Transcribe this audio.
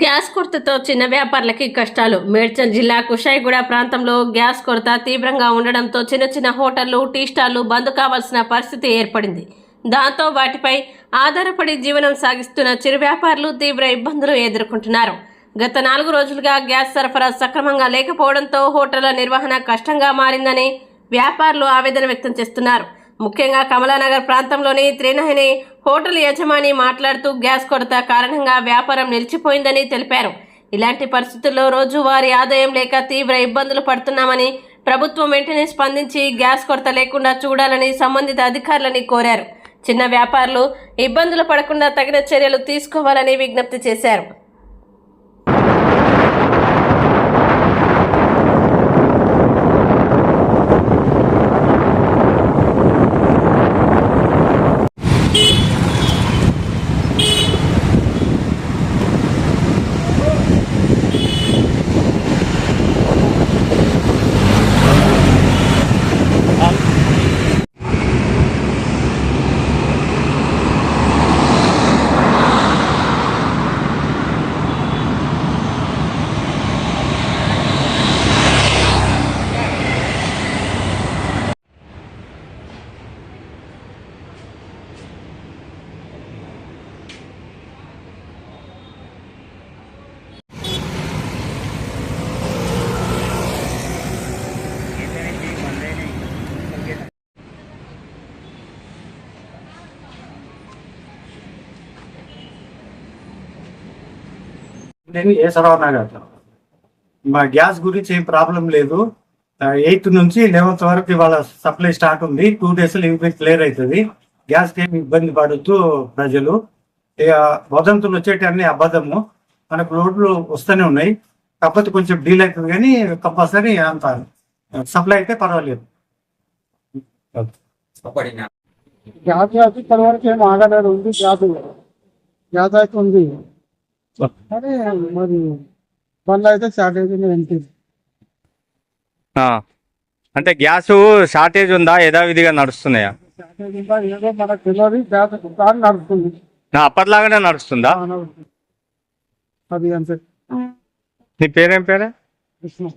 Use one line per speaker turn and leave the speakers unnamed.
Gas కొరతతో చిన్న వ్యాపారులకి కష్టాలు. మేడ్చల్ జిల్లా కుషాయిగూడ ప్రాంతంలో గ్యాస్ కొరత తీవ్రంగా ఉండడంతో చిన్న చిన్న హోటళ్లు, టీ స్టాళ్లు బంద్ కావాల్సిన పరిస్థితి ఏర్పడింది. దాంతో వాటిపై ఆధారపడి జీవనం సాగిస్తున్న చిరు వ్యాపారులు తీవ్ర ఇబ్బందులు ఎదుర్కొంటున్నారు. గత 4 రోజులుగా గ్యాస్ సరఫరా సక్రమంగా లేకపోవడంతో హోటళ్ల నిర్వహణ కష్టంగా మారిందని వ్యాపారులు ఆవేదన వ్యక్తం చేస్తున్నారు. ముఖ్యంగా కమలానగర్ ప్రాంతంలోని త్రినయని హోటల్ యజమాని మాట్లాడుతూ గ్యాస్ కొరత కారణంగా వ్యాపారం నిలిచిపోయిందని తెలిపారు. ఇలాంటి పరిస్థితుల్లో రోజువారీ ఆదాయం లేక తీవ్ర ఇబ్బందులు పడుతున్నామని, ప్రభుత్వం వెంటనే స్పందించి గ్యాస్ కొరత లేకుండా చూడాలని సంబంధిత అధికారులని కోరారు. చిన్న వ్యాపారులు ఇబ్బందులు పడకుండా తగిన చర్యలు తీసుకోవాలని విజ్ఞప్తి చేశారు.
నేను ఏసరావు నగర్. మా గ్యాస్ గురించి ఏం ప్రాబ్లం లేదు. 8 నుంచి 11 వరకు ఇవాళ సప్లై స్టార్ట్ ఉంది. 2 days క్లియర్ అవుతుంది. గ్యాస్ కి ఏమి ఇబ్బంది పడుతూ ప్రజలు వదంతులు వచ్చేటన్ని అబద్ధము. మనకు రోడ్లు వస్తూనే ఉన్నాయి. కాకపోతే కొంచెం డీల్ అవుతుంది, కానీ కంపల్సరీ అంత సప్లై అయితే పర్వాలేదు.
గ్యాస్ ఇప్పటివరకు ఏం ఆగలేదు. ఉంది గ్యాస్ అయితే ఉంది, కానీ మరి బండ్లు అయితే షార్టేజ్ ఉంది.
అంటే గ్యాస్ షార్టేజ్ ఉందా, యథావిధిగా నడుస్తున్నాయా?
షార్టేజ్ ఉందా ఏదో మనకు తెలియదు. గ్యాస్ దుకాణం నడుస్తుంది,
అప్పట్లాగానే నడుస్తుందా?
అది అంతే.
నీ పేరేం పేరే?
కృష్ణ.